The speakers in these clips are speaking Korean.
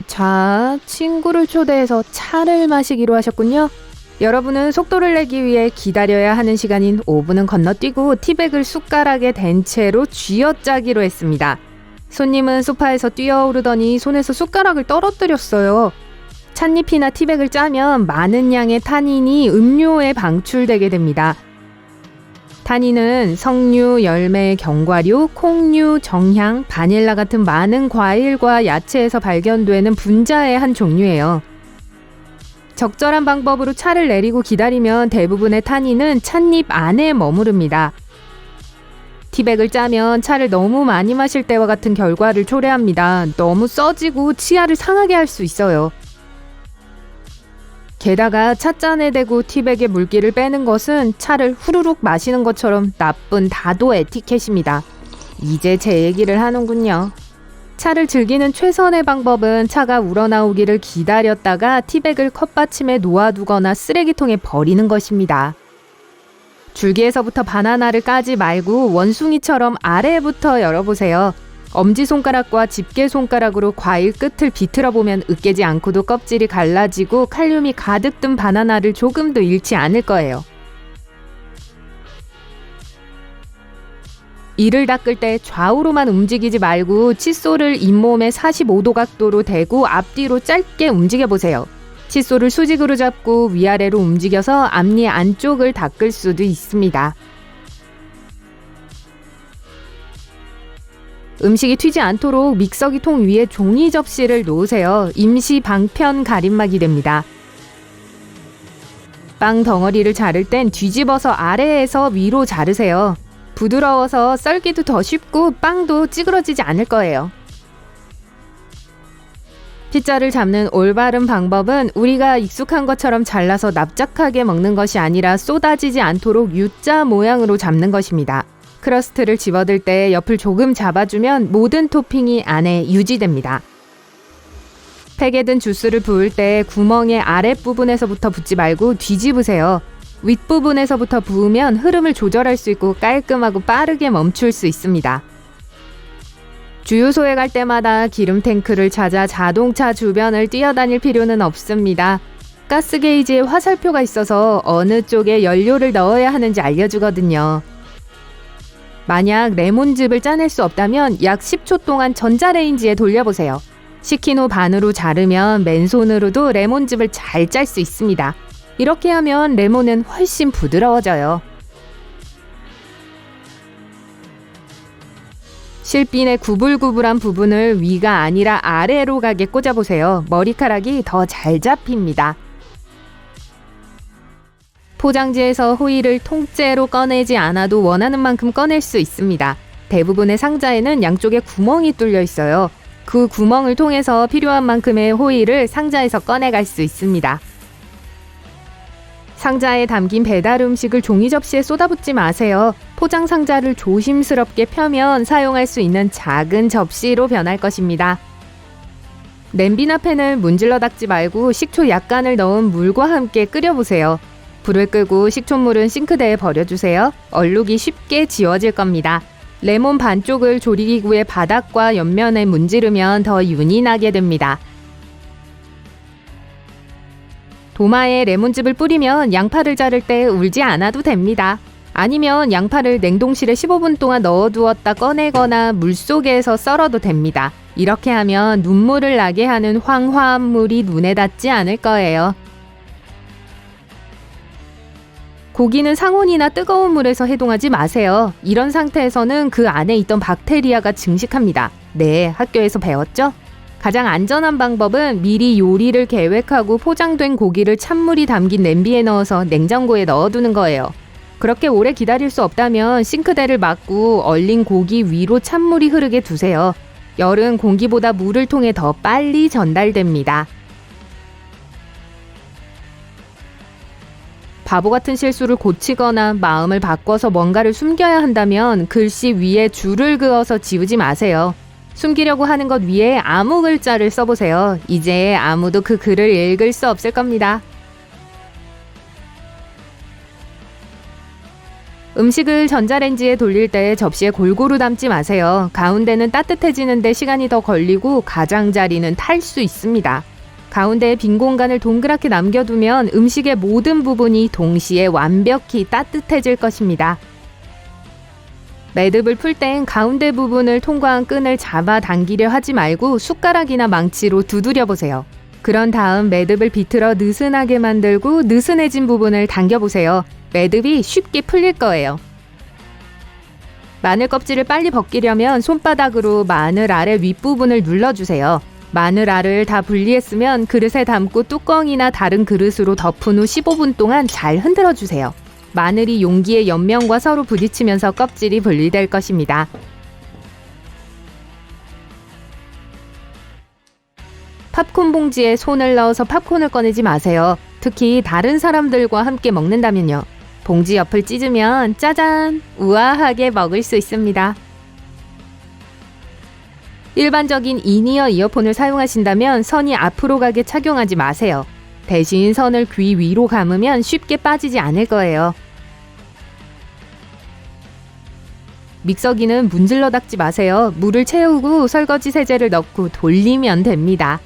자, 친구를 초대해서 차를 마시기로 하셨군요. 여러분은 속도를 내기 위해 기다려야 하는 시간인 5분은 건너뛰고 티백을 숟가락에 댄 채로 쥐어짜기로 했습니다. 손님은 소파에서 뛰어오르더니 손에서 숟가락을 떨어뜨렸어요. 찻잎이나 티백을 짜면 많은 양의 타닌이 음료에 방출되게 됩니다. 타닌은 석류, 열매, 견과류, 콩류, 정향, 바닐라 같은 많은 과일과 야채에서 발견되는 분자의 한 종류예요. 적절한 방법으로 차를 내리고 기다리면 대부분의 타닌은 찻잎 안에 머무릅니다. 티백을 짜면 차를 너무 많이 마실 때와 같은 결과를 초래합니다. 너무 써지고 치아를 상하게 할 수 있어요. 게다가 찻잔에 대고 티백의 물기를 빼는 것은 차를 후루룩 마시는 것처럼 나쁜 다도 에티켓입니다. 이제 제 얘기를 하는군요. 차를 즐기는 최선의 방법은 차가 우러나오기를 기다렸다가 티백을 컵받침에 놓아두거나 쓰레기통에 버리는 것입니다. 줄기에서부터 바나나를 까지 말고 원숭이처럼 아래부터 열어보세요. 엄지손가락과 집게손가락으로 과일 끝을 비틀어 보면 으깨지 않고도 껍질이 갈라지고 칼륨이 가득 든 바나나를 조금도 잃지 않을 거예요. 이를 닦을 때 좌우로만 움직이지 말고 칫솔을 잇몸에 45도 각도로 대고 앞뒤로 짧게 움직여보세요. 칫솔을 수직으로 잡고 위아래로 움직여서 앞니 안쪽을 닦을 수도 있습니다. 음식이 튀지 않도록 믹서기 통 위에 종이 접시를 놓으세요. 임시 방편 가림막이 됩니다. 빵 덩어리를 자를 땐 뒤집어서 아래에서 위로 자르세요. 부드러워서 썰기도 더 쉽고 빵도 찌그러지지 않을 거예요. 피자를 잡는 올바른 방법은 우리가 익숙한 것처럼 잘라서 납작하게 먹는 것이 아니라 쏟아지지 않도록 U자 모양으로 잡는 것입니다. 크러스트를 집어들 때 옆을 조금 잡아주면 모든 토핑이 안에 유지됩니다. 팩에 든 주스를 부을 때 구멍의 아랫부분에서부터 붓지 말고 뒤집으세요. 윗부분에서부터 부으면 흐름을 조절할 수 있고 깔끔하고 빠르게 멈출 수 있습니다. 주유소에 갈 때마다 기름 탱크를 찾아 자동차 주변을 뛰어다닐 필요는 없습니다. 가스 게이지에 화살표가 있어서 어느 쪽에 연료를 넣어야 하는지 알려주거든요. 만약 레몬즙을 짜낼 수 없다면 약 10초 동안 전자레인지에 돌려보세요. 식힌 후 반으로 자르면 맨손으로도 레몬즙을 잘 짤 수 있습니다. 이렇게 하면 레몬은 훨씬 부드러워져요. 실핀의 구불구불한 부분을 위가 아니라 아래로 가게 꽂아보세요. 머리카락이 더 잘 잡힙니다. 포장지에서 호일을 통째로 꺼내지 않아도 원하는 만큼 꺼낼 수 있습니다. 대부분의 상자에는 양쪽에 구멍이 뚫려 있어요. 그 구멍을 통해서 필요한 만큼의 호일을 상자에서 꺼내갈 수 있습니다. 상자에 담긴 배달 음식을 종이 접시에 쏟아붓지 마세요. 포장 상자를 조심스럽게 펴면 사용할 수 있는 작은 접시로 변할 것입니다. 냄비나 팬을 문질러 닦지 말고 식초 약간을 넣은 물과 함께 끓여보세요. 불을 끄고 식초물은 싱크대에 버려주세요. 얼룩이 쉽게 지워질 겁니다. 레몬 반쪽을 조리기구의 바닥과 옆면에 문지르면 더 윤이 나게 됩니다. 도마에 레몬즙을 뿌리면 양파를 자를 때 울지 않아도 됩니다. 아니면 양파를 냉동실에 15분 동안 넣어두었다 꺼내거나 물속에서 썰어도 됩니다. 이렇게 하면 눈물을 나게 하는 황화한 물이 눈에 닿지 않을 거예요. 고기는 상온이나 뜨거운 물에서 해동하지 마세요. 이런 상태에서는 그 안에 있던 박테리아가 증식합니다. 네, 학교에서 배웠죠? 가장 안전한 방법은 미리 요리를 계획하고 포장된 고기를 찬물이 담긴 냄비에 넣어서 냉장고에 넣어두는 거예요. 그렇게 오래 기다릴 수 없다면 싱크대를 막고 얼린 고기 위로 찬물이 흐르게 두세요. 열은 공기보다 물을 통해 더 빨리 전달됩니다. 바보 같은 실수를 고치거나 마음을 바꿔서 뭔가를 숨겨야 한다면 글씨 위에 줄을 그어서 지우지 마세요. 숨기려고 하는 것 위에 아무 글자를 써보세요. 이제 아무도 그 글을 읽을 수 없을 겁니다. 음식을 전자레인지에 돌릴 때 접시에 골고루 담지 마세요. 가운데는 따뜻해지는데 시간이 더 걸리고 가장자리는 탈 수 있습니다. 가운데에 빈 공간을 동그랗게 남겨두면 음식의 모든 부분이 동시에 완벽히 따뜻해질 것입니다. 매듭을 풀 땐 가운데 부분을 통과한 끈을 잡아당기려 하지 말고 숟가락이나 망치로 두드려 보세요. 그런 다음 매듭을 비틀어 느슨하게 만들고 느슨해진 부분을 당겨보세요. 매듭이 쉽게 풀릴 거예요. 마늘 껍질을 빨리 벗기려면 손바닥으로 마늘 아래 윗부분을 눌러주세요. 마늘 알을 다 분리했으면 그릇에 담고 뚜껑이나 다른 그릇으로 덮은 후 15분 동안 잘 흔들어주세요. 마늘이 용기의 옆면과 서로 부딪히면서 껍질이 분리될 것입니다. 팝콘 봉지에 손을 넣어서 팝콘을 꺼내지 마세요. 특히 다른 사람들과 함께 먹는다면요. 봉지 옆을 찢으면 짜잔! 우아하게 먹을 수 있습니다. 일반적인 인이어 이어폰을 사용하신다면 선이 앞으로 가게 착용하지 마세요. 대신 선을 귀 위로 감으면 쉽게 빠지지 않을 거예요. 믹서기는 문질러 닦지 마세요. 물을 채우고 설거지 세제를 넣고 돌리면 됩니다.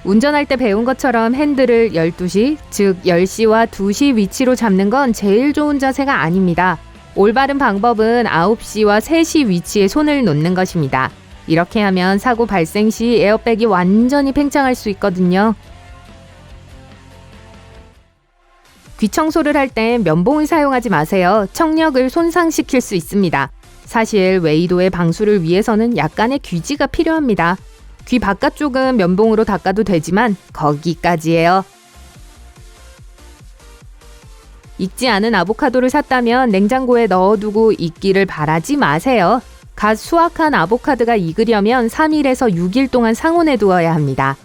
운전할 때 배운 것처럼 핸들을 12시, 즉 10시와 2시 위치로 잡는 건 제일 좋은 자세가 아닙니다. 올바른 방법은 9시와 3시 위치에 손을 놓는 것입니다. 이렇게 하면 사고 발생 시 에어백이 완전히 팽창할 수 있거든요. 귀 청소를 할 땐 면봉을 사용하지 마세요. 청력을 손상시킬 수 있습니다. 사실 외이도의 방수를 위해서는 약간의 귀지가 필요합니다. 귀 바깥쪽은 면봉으로 닦아도 되지만 거기까지예요. 익지 않은 아보카도를 샀다면 냉장고에 넣어두고 익기를 바라지 마세요. 갓 수확한 아보카도가 익으려면 3일에서 6일 동안 상온에 두어야 합니다.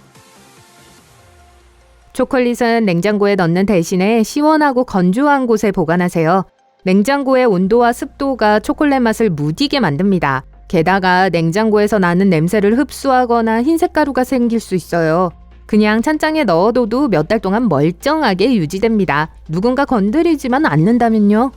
초콜릿은 냉장고에 넣는 대신에 시원하고 건조한 곳에 보관하세요. 냉장고의 온도와 습도가 초콜릿 맛을 무디게 만듭니다. 게다가 냉장고에서 나는 냄새를 흡수하거나 흰색 가루가 생길 수 있어요. 그냥 찬장에 넣어둬도 몇 달 동안 멀쩡하게 유지됩니다. 누군가 건드리지만 않는다면요.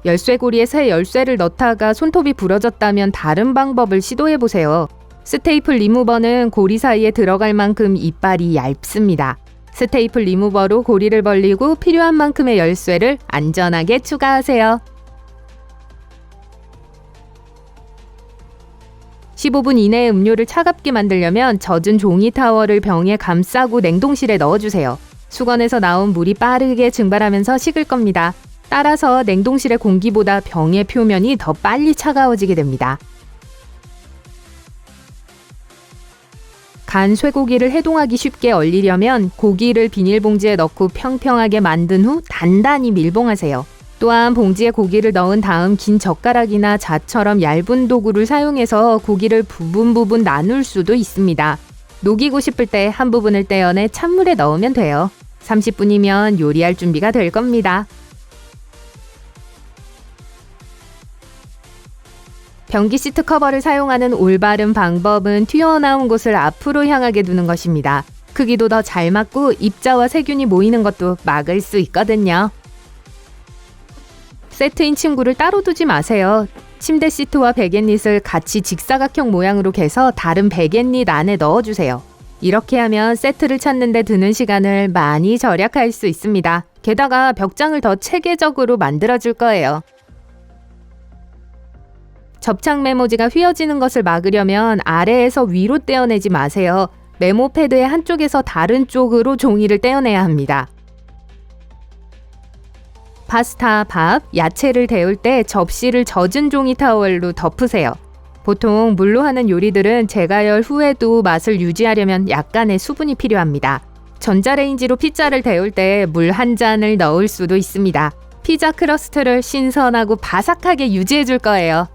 열쇠고리에 새 열쇠를 넣다가 손톱이 부러졌다면 다른 방법을 시도해보세요. 스테이플 리무버는 고리 사이에 들어갈 만큼 이빨이 얇습니다. 스테이플 리무버로 고리를 벌리고 필요한 만큼의 열쇠를 안전하게 추가하세요. 15분 이내에 음료를 차갑게 만들려면 젖은 종이 타월을 병에 감싸고 냉동실에 넣어주세요. 수건에서 나온 물이 빠르게 증발하면서 식을 겁니다. 따라서 냉동실의 공기보다 병의 표면이 더 빨리 차가워지게 됩니다. 간 쇠고기를 해동하기 쉽게 얼리려면 고기를 비닐봉지에 넣고 평평하게 만든 후 단단히 밀봉하세요. 또한 봉지에 고기를 넣은 다음 긴 젓가락이나 자처럼 얇은 도구를 사용해서 고기를 부분 나눌 수도 있습니다. 녹이고 싶을 때 한 부분을 떼어내 찬물에 넣으면 돼요. 30분이면 요리할 준비가 될 겁니다. 변기 시트 커버를 사용하는 올바른 방법은 튀어나온 곳을 앞으로 향하게 두는 것입니다. 크기도 더 잘 맞고 입자와 세균이 모이는 것도 막을 수 있거든요. 세트인 침구를 따로 두지 마세요. 침대 시트와 베갯닛을 같이 직사각형 모양으로 개서 다른 베갯닛 안에 넣어주세요. 이렇게 하면 세트를 찾는 데 드는 시간을 많이 절약할 수 있습니다. 게다가 벽장을 더 체계적으로 만들어줄 거예요. 접착 메모지가 휘어지는 것을 막으려면 아래에서 위로 떼어내지 마세요. 메모 패드의 한쪽에서 다른 쪽으로 종이를 떼어내야 합니다. 파스타, 밥, 야채를 데울 때 접시를 젖은 종이 타월로 덮으세요. 보통 물로 하는 요리들은 재가열 후에도 맛을 유지하려면 약간의 수분이 필요합니다. 전자레인지로 피자를 데울 때 물 한 잔을 넣을 수도 있습니다. 피자 크러스트를 신선하고 바삭하게 유지해 줄 거예요.